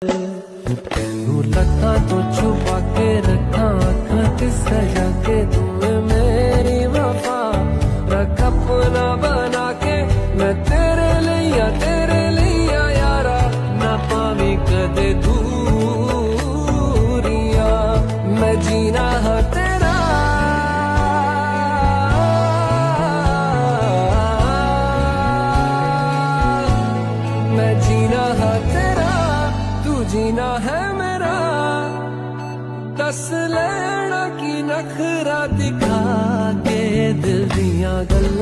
तेनू लखा तो छुपा के रखा अखा ते सजा के तूने मेरी वफा रख अपना बना के मैं तेरे लिया यारा ना पावी कदे दूरिया मैं जीना है तेरा मैं जीना है तेरा तू जीना है मेरा दस लेना की नखरा दिखा के दिल दियां गल्लां